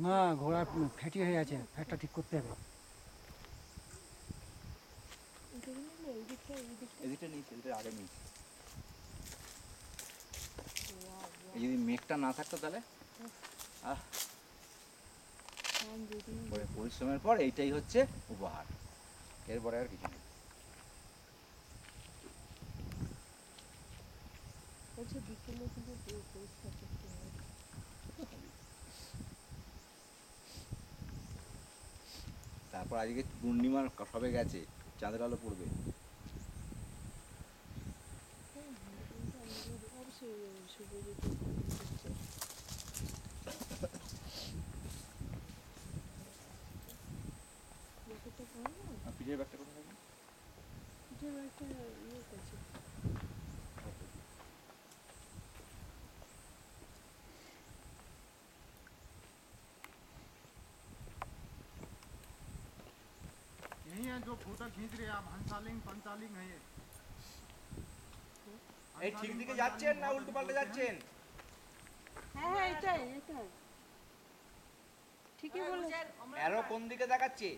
না, ঘোড়া ফ্যাটি হয়ে আছে, ফ্যাটটা ঠিক করতে হবে। এদিকটা নিয়েছি, এদিকটা আগে নিয়েছি। এই যদি মেঘটা না থাকতো তাহলে আহ পরিশ্রমের পর এইটাই হচ্ছে উপহার, এরপরে আর কিছু নেই। তারপর আজকে পূর্ণিমার সবে গেছে, চাঁদের আলো পড়বে। পিঠের ব্যাগটা কোথায় থাকবে? यही है जो फोटो खींच रहे हैं आप, हंसालिंग पंचालिंग है ये। এই ঠিক দিকে যাচ্ছেন না উল্টো পাল্টে যাচ্ছেন? হ্যাঁ হ্যাঁ এটাই এটাই ঠিকই বলেছেন। অ্যারো কোন দিকে দেখাচ্ছে?